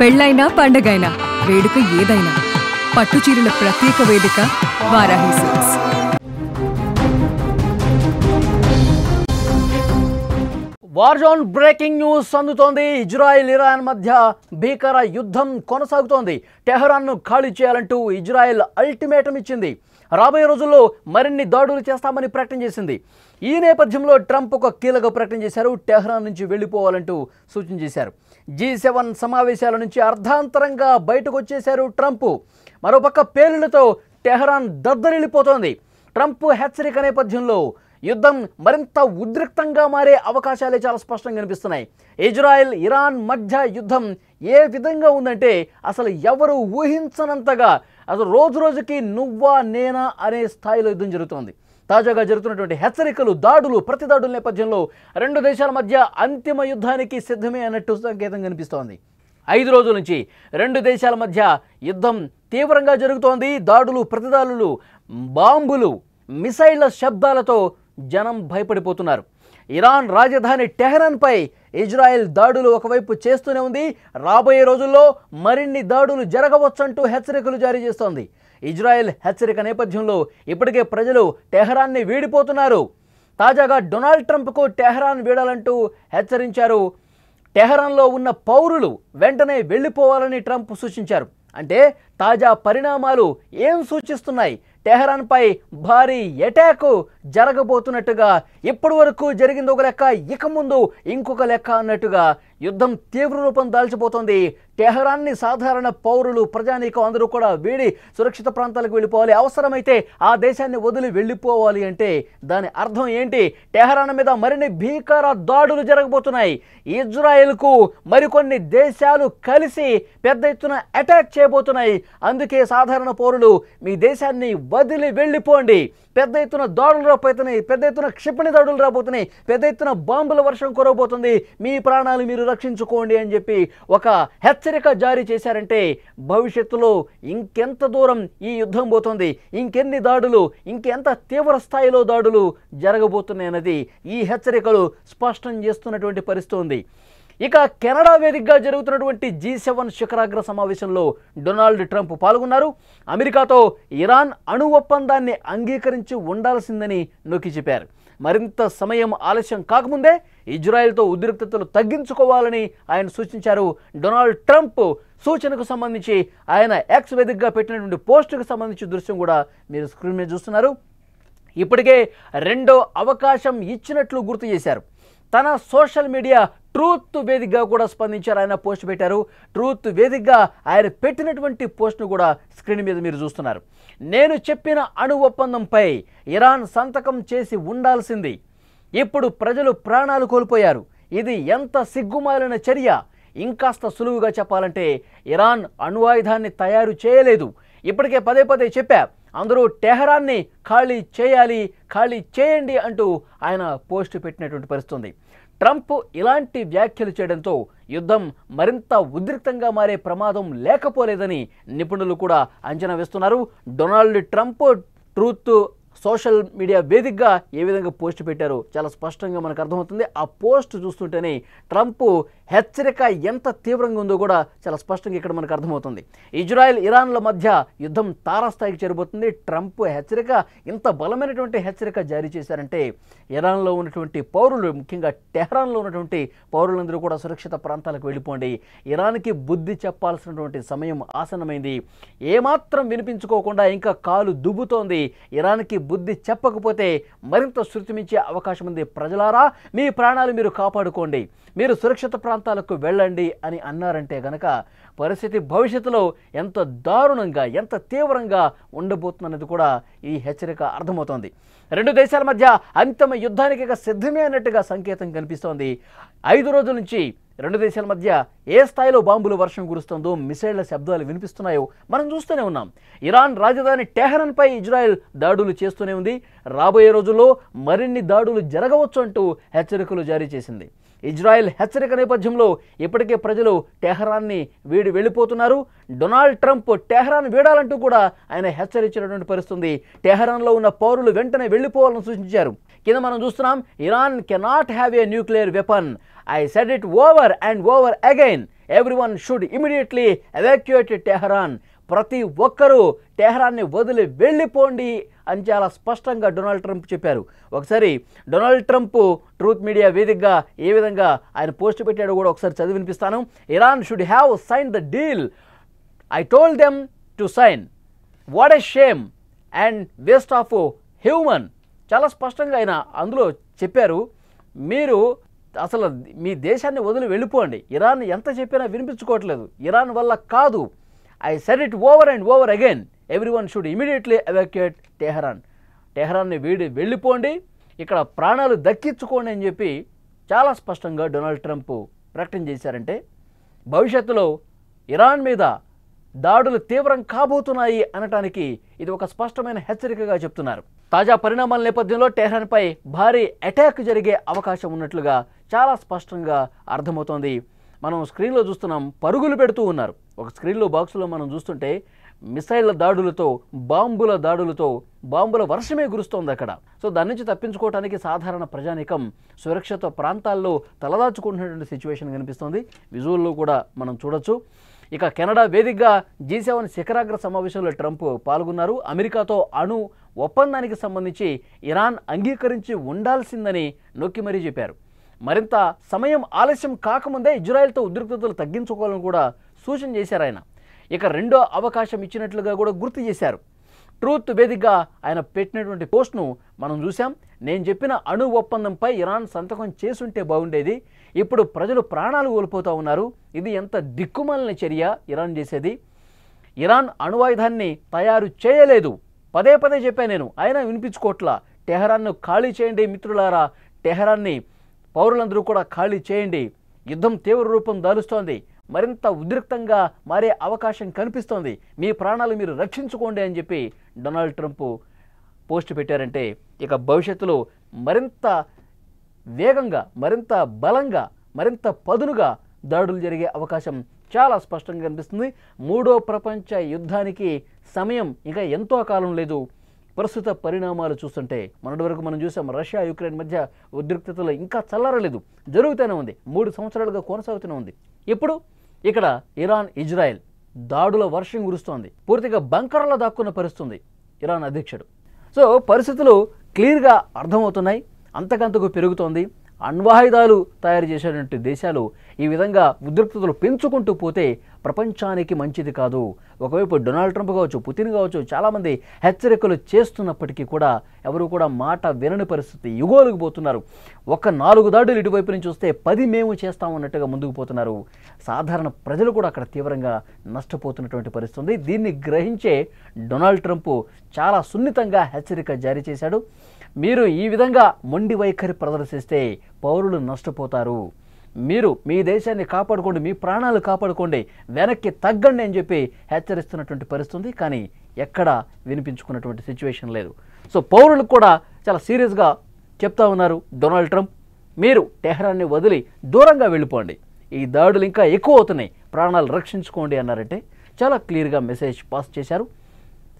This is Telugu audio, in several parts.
పెళ్ళైనా పండగైనా వేడుక ఏదైనా పట్టుచీరల ప్రత్యేక వేదిక Varahi silks. War zone breaking news అందుతోంది. ఇజ్రాయెల్ ఇరాన్ మధ్య భీకర యుద్ధం కొనసాగుతోంది. టెహరాన్ను ఖాళీ చేయాలంటూ ఇజ్రాయెల్ అల్టిమేటం ఇచ్చింది. రాబోయే రోజుల్లో మరిన్ని దాడులు చేస్తామని ప్రకటన చేసింది. ఈ నేపథ్యంలో ట్రంప్ ఒక కీలక ప్రకటన చేశారు. టెహరాన్ నుంచి వెళ్ళిపోవాలంటూ సూచన చేశారు. G7 సమావేశాల నుంచి అర్ధాంతరంగా బయటకు వచ్చేశారు ట్రంప్. మరోపక్క పేలుళ్లతో టెహరాన్ దద్దరిల్లిపోతోంది. ట్రంప్ హెచ్చరిక నేపథ్యంలో యుద్ధం మరింత ఉద్రిక్తంగా మారే అవకాశాలే చాలా స్పష్టంగా కనిపిస్తున్నాయి. ఇజ్రాయెల్ ఇరాన్ మధ్య యుద్ధం ఏ విధంగా ఉందంటే అసలు ఎవరు ఊహించనంతగా అసలు రోజు రోజుకి నువ్వా నేనా అనే స్థాయిలో యుద్ధం జరుగుతోంది. తాజాగా జరుగుతున్నటువంటి హెచ్చరికలు, దాడులు, ప్రతిదాడుల నేపథ్యంలో రెండు దేశాల మధ్య అంతిమ యుద్ధానికి సిద్ధమే అన్నట్టు సంకేతం కనిపిస్తోంది. 5 రోజుల నుంచి రెండు దేశాల మధ్య యుద్ధం తీవ్రంగా జరుగుతోంది. దాడులు, ప్రతిదాడులు, బాంబులు, మిసైళ్ల శబ్దాలతో జనం భయపడిపోతున్నారు. ఇరాన్ రాజధాని టెహరాన్పై ఇజ్రాయెల్ దాడులు ఒకవైపు చేస్తూనే ఉంది. రాబోయే రోజుల్లో మరిన్ని దాడులు జరగవచ్చంటూ హెచ్చరికలు జారీ చేస్తోంది. ఇజ్రాయెల్ హెచ్చరిక నేపథ్యంలో ఇప్పటికే ప్రజలు టెహరాన్ని వీడిపోతున్నారు. తాజాగా డొనాల్డ్ ట్రంప్కు టెహరాన్ వీడాలంటూ హెచ్చరించారు. టెహరాన్లో ఉన్న పౌరులు వెంటనే వెళ్ళిపోవాలని ట్రంప్ సూచించారు. అంటే తాజా పరిణామాలు ఏం సూచిస్తున్నాయి? టెహరాన్పై భారీ అటాక్ జరగబోతున్నట్టుగా, ఇప్పటి వరకు జరిగింది ఒక లెక్క, ఇక ముందు ఇంకొక లెక్క అన్నట్టుగా యుద్ధం తీవ్ర రూపం దాల్చిపోతుంది. టెహరాన్ని సాధారణ పౌరులు, ప్రజానీకం అందరూ కూడా వీడి సురక్షిత ప్రాంతాలకు వెళ్ళిపోవాలి. అవసరమైతే ఆ దేశాన్ని వదిలి వెళ్ళిపోవాలి. అంటే దాని అర్థం ఏంటి? టెహరాన్ మీద మరిన్ని భీకర దాడులు జరగబోతున్నాయి. ఇజ్రాయెల్కు మరికొన్ని దేశాలు కలిసి పెద్ద ఎత్తున అటాక్ చేయబోతున్నాయి. అందుకే సాధారణ పౌరులు మీ దేశాన్ని వదిలి వెళ్ళిపోండి. పెద్ద ఎత్తున దాడులు రాబోతున్నాయి, పెద్ద ఎత్తున క్షిపణి దాడులు రాబోతున్నాయి, పెద్ద ఎత్తున బాంబుల వర్షం కురవబోతుంది. మీ ప్రాణాలు మీరు రక్షించుకోండి అని చెప్పి ఒక హెచ్చరిక జారీ చేశారంటే భవిష్యత్తులో ఇంకెంత దూరం ఈ యుద్ధం పోతుంది, ఇంకెన్ని దాడులు, ఇంకెంత తీవ్ర స్థాయిలో దాడులు జరగబోతున్నాయి అన్నది ఈ హెచ్చరికలు స్పష్టం చేస్తున్నటువంటి పరిస్థితి ఉంది. ఇక కెనడా వేదికగా జరుగుతున్నటువంటి G7 శిఖరాగ్ర సమావేశంలో డొనాల్డ్ ట్రంప్ పాల్గొన్నారు. అమెరికాతో ఇరాన్ అణు ఒప్పందాన్ని అంగీకరించి ఉండాల్సిందని నొక్కి చెప్పారు. మరింత సమయం ఆలస్యం కాకముందే ఇజ్రాయెల్తో ఉద్రిక్తతలు తగ్గించుకోవాలని ఆయన సూచించారు. డొనాల్డ్ ట్రంప్ సూచనకు సంబంధించి ఆయన ఎక్స్ వేదికగా పెట్టినటువంటి పోస్టుకు సంబంధించి దృశ్యం కూడా మీరు స్క్రీన్ మీద చూస్తున్నారు. ఇప్పటికే రెండో అవకాశం ఇచ్చినట్లు గుర్తు చేశారు. తన సోషల్ మీడియా ట్రూత్ వేదికగా కూడా స్పందించారు. ఆయన పోస్ట్ పెట్టారు. ట్రూత్ వేదికగా ఆయన పెట్టినటువంటి పోస్ట్ను కూడా స్క్రీన్ మీద మీరు చూస్తున్నారు. నేను చెప్పిన అణు ఒప్పందంపై ఇరాన్ సంతకం చేసి ఉండాల్సింది. ఇప్పుడు ప్రజలు ప్రాణాలు కోల్పోయారు. ఇది ఎంత సిగ్గుమాలిన చర్య. ఇంకాస్త సులువుగా చెప్పాలంటే ఇరాన్ అణ్వాయుధాన్ని తయారు చేయలేదు. ఇప్పటికే పదే పదే చెప్పా, అందరూ టెహరాన్ని ఖాళీ చేయాలి, ఖాళీ చేయండి అంటూ ఆయన పోస్ట్ పెట్టినటువంటి పరిస్థితి ఉంది. ట్రంప్ ఇలాంటి వ్యాఖ్యలు చేయడంతో యుద్ధం మరింత ఉద్రిక్తంగా మారే ప్రమాదం లేకపోలేదని నిపుణులు కూడా అంచనా వేస్తున్నారు. Donald Trump truth social media వేదికగా ఏ విధంగా పోస్ట్ పెట్టారో చాలా స్పష్టంగా మనకు అర్థమవుతుంది. ఆ పోస్ట్ చూస్తుంటేనే ట్రంప్ హెచ్చరిక ఎంత తీవ్రంగా ఉందో కూడా చాలా స్పష్టంగా ఇక్కడ మనకు అర్థమవుతుంది. ఇజ్రాయెల్ ఇరాన్ల మధ్య యుద్ధం తారాస్థాయికి చేరబోతుంది. ట్రంప్ హెచ్చరిక ఇంత బలమైనటువంటి హెచ్చరిక జారీ చేశారంటే ఇరాన్లో ఉన్నటువంటి పౌరులు, ముఖ్యంగా టెహరాన్లో ఉన్నటువంటి పౌరులందరూ కూడా సురక్షిత ప్రాంతాలకు వెళ్ళిపోండి. ఇరాన్కి బుద్ధి చెప్పాల్సినటువంటి సమయం ఆసన్నమైంది. ఏమాత్రం వినిపించుకోకుండా ఇంకా కాలు దుబ్బుతోంది. ఇరాన్కి బుద్ధి చెప్పకపోతే మరింత శృతిమించే అవకాశం ఉంది. ప్రజలారా, మీ ప్రాణాలు మీరు కాపాడుకోండి, మీరు సురక్షిత ప్రాంతాలకు వెళ్ళండి అని అన్నారంటే గనక పరిస్థితి భవిష్యత్తులో ఎంత దారుణంగా, ఎంత తీవ్రంగా ఉండబోతుందన్నది కూడా ఈ హెచ్చరిక అర్థమవుతోంది. రెండు దేశాల మధ్య అంతిమ యుద్ధానికి సిద్ధమే అన్నట్టుగా సంకేతం కనిపిస్తోంది. 5 రోజుల నుంచి రెండు దేశాల మధ్య ఏ స్థాయిలో బాంబుల వర్షం కురుస్తుందో, మిసైళ్ల శబ్దాలు వినిపిస్తున్నాయో మనం చూస్తూనే ఉన్నాం. ఇరాన్ రాజధాని టెహరాన్పై ఇజ్రాయెల్ దాడులు చేస్తూనే ఉంది. రాబోయే రోజుల్లో మరిన్ని దాడులు జరగవచ్చు అంటూ హెచ్చరికలు జారీ చేసింది. ఇజ్రాయెల్ హెచ్చరిక నేపథ్యంలో ఇప్పటికే ప్రజలు టెహరాన్ని వెళ్ళిపోతున్నారు. డొనాల్డ్ ట్రంప్ టెహరాన్ వీడాలంటూ కూడా ఆయన హెచ్చరించినటువంటి పరిస్థితి. టెహరాన్లో ఉన్న పౌరులు వెంటనే వెళ్ళిపోవాలని సూచించారు. కింద మనం చూస్తున్నాం, Iran cannot have a nuclear weapon. I said it over and over again. Everyone should immediately evacuate Tehran. ప్రతి ఒక్కరూ టెహరాన్ని వదిలి వెళ్ళిపోండి అని చాలా స్పష్టంగా డొనాల్డ్ ట్రంప్ చెప్పారు. ఒకసారి డొనాల్డ్ ట్రంప్ ట్రూత్ మీడియా వేదికగా ఏ విధంగా ఆయన పోస్ట్ పెట్టాడో కూడా ఒకసారి చదివి వినిపిస్తాను. Iran should have sign the deal. I told them to sign. What a shame and waste of human. చాలా స్పష్టంగా ఆయన అందులో చెప్పారు, మీరు అసలు మీ దేశాన్ని వదిలి వెళ్ళిపోండి. ఇరాన్ ఎంత చెప్పినా వినిపించుకోవట్లేదు. ఇరాన్ వల్ల కాదు. I said it over and over again. Everyone should immediately evacuate Tehran. టెహరాన్ని వెళ్ళిపోండి, ఇక్కడ ప్రాణాలు దక్కించుకోండి అని చెప్పి చాలా స్పష్టంగా డొనాల్డ్ ట్రంప్ ప్రకటన చేశారంటే భవిష్యత్తులో ఇరాన్ మీద దాడులు తీవ్రం కాబోతున్నాయి అనటానికి ఇది ఒక స్పష్టమైన హెచ్చరికగా చెప్తున్నారు. తాజా పరిణామాల నేపథ్యంలో టెహరాన్పై భారీ అటాక్ జరిగే అవకాశం ఉన్నట్లుగా చాలా స్పష్టంగా అర్థమవుతోంది. మనం స్క్రీన్లో చూస్తున్నాం, పరుగులు పెడుతూ ఉన్నారు. ఒక స్క్రీన్లో బాక్సులో మనం చూస్తుంటే మిసైళ్ల దాడులతో, బాంబుల దాడులతో బాంబుల వర్షమే కురుస్తోంది అక్కడ. సో దాని నుంచి తప్పించుకోవడానికి సాధారణ ప్రజానికం సురక్షిత ప్రాంతాల్లో తలదాచుకుంటున్నటువంటి సిచ్యువేషన్ కనిపిస్తోంది. విజువల్లో కూడా మనం చూడొచ్చు. ఇక కెనడా వేదికగా G7 శిఖరాగ్ర సమావేశంలో ట్రంప్ పాల్గొన్నారు. అమెరికాతో అణు ఒప్పందానికి సంబంధించి ఇరాన్ అంగీకరించి ఉండాల్సిందని నొక్కి మరీ చెప్పారు. మరింత సమయం ఆలస్యం కాకముందే ఇజ్రాయెల్తో ఉద్రిక్తతలు తగ్గించుకోవాలని కూడా సూచన చేశారు ఆయన. ఇక రెండో అవకాశం ఇచ్చినట్లుగా కూడా గుర్తు చేశారు. ట్రూత్ వేదికగా ఆయన పెట్టినటువంటి పోస్ట్ను మనం చూసాం. నేను చెప్పిన అణు ఒప్పందంపై ఇరాన్ సంతకం చేసుంటే బాగుండేది. ఇప్పుడు ప్రజలు ప్రాణాలు కోల్పోతూ ఉన్నారు. ఇది ఎంత దిక్కుమాలిన చర్య ఇరాన్ చేసేది. ఇరాన్ అణువాయుధాన్ని తయారు చేయలేదు. పదే పదే చెప్పాను నేను, అయినా వినిపించుకోవట్లా. టెహరాన్ను ఖాళీ చేయండి మిత్రులారా, టెహరాన్ని పౌరులందరూ కూడా ఖాళీ చేయండి. యుద్ధం తీవ్ర రూపం దాలుస్తోంది. మరింత ఉద్రిక్తంగా మారే అవకాశం కనిపిస్తోంది. మీ ప్రాణాలు మీరు రక్షించుకోండి అని చెప్పి డొనాల్డ్ ట్రంప్ పోస్ట్ పెట్టారంటే ఇక భవిష్యత్తులో మరింత వేగంగా, మరింత బలంగా, మరింత పదునుగా దాడులు జరిగే అవకాశం చాలా స్పష్టంగా కనిపిస్తుంది. మూడో ప్రపంచ యుద్ధానికి సమయం ఇంకా ఎంతో కాలం లేదు. ప్రస్తుత పరిణామాలు చూస్తుంటే మొన్నటి వరకు మనం చూసాం, రష్యా యుక్రెయిన్ మధ్య ఉద్రిక్తతలు ఇంకా చల్లారలేదు, జరుగుతూనే ఉంది, 3 సంవత్సరాలుగా కొనసాగుతూనే ఉంది. ఇప్పుడు ఇక్కడ ఇరాన్ ఇజ్రాయెల్ దాడుల వర్షం కురుస్తోంది. పూర్తిగా బంకర్లో దాక్కున్న పరిస్థితుంది ఇరాన్ అధ్యక్షుడు. సో పరిస్థితులు క్లియర్గా అర్థమవుతున్నాయి. అంతకంతకు పెరుగుతోంది. అణ్వాయుధాలు తయారు చేసేటువంటి దేశాలు ఈ విధంగా ఉద్రిక్తతలు పెంచుకుంటూ పోతే ప్రపంచానికి మంచిది కాదు. ఒకవైపు డొనాల్డ్ ట్రంప్ కావచ్చు, పుతిన్ కావచ్చు, చాలామంది హెచ్చరికలు చేస్తున్నప్పటికీ కూడా ఎవరు కూడా మాట వినని పరిస్థితి, యుగోలకు పోతున్నారు. ఒక 4 దాడులు ఇటువైపు నుంచి వస్తే 10 మేము చేస్తామన్నట్టుగా ముందుకు పోతున్నారు. సాధారణ ప్రజలు కూడా అక్కడ తీవ్రంగా నష్టపోతున్నటువంటి పరిస్థితి. దీన్ని గ్రహించే డొనాల్డ్ ట్రంప్ చాలా సున్నితంగా హెచ్చరిక జారీ చేశాడు. మీరు ఈ విధంగా మొండి వైఖరి ప్రదర్శిస్తే పౌరులు నష్టపోతారు. మీరు మీ దేశాన్ని కాపాడుకోండి, మీ ప్రాణాలు కాపాడుకోండి, వెనక్కి తగ్గండి అని చెప్పి హెచ్చరిస్తున్నటువంటి పరిస్థితి. కానీ ఎక్కడా వినిపించుకున్నటువంటి సిచ్యువేషన్ లేదు. సో పౌరులకు కూడా చాలా సీరియస్గా చెప్తా ఉన్నారు డొనాల్డ్ ట్రంప్, మీరు టెహరాన్ని వదిలి దూరంగా వెళ్ళిపోండి, ఈ దాడులు ఇంకా ఎక్కువ అవుతున్నాయి, ప్రాణాలు రక్షించుకోండి అన్నారంటే చాలా క్లియర్గా మెసేజ్ పాస్ చేశారు.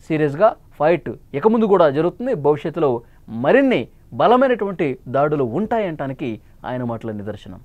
సీరియస్గా ఫైట్ ఇక ముందు కూడా జరుగుతుంది. భవిష్యత్తులో మరిన్ని బలమైనటువంటి దాడులు ఉంటాయంటానికి ఆయన మాటల నిదర్శనం.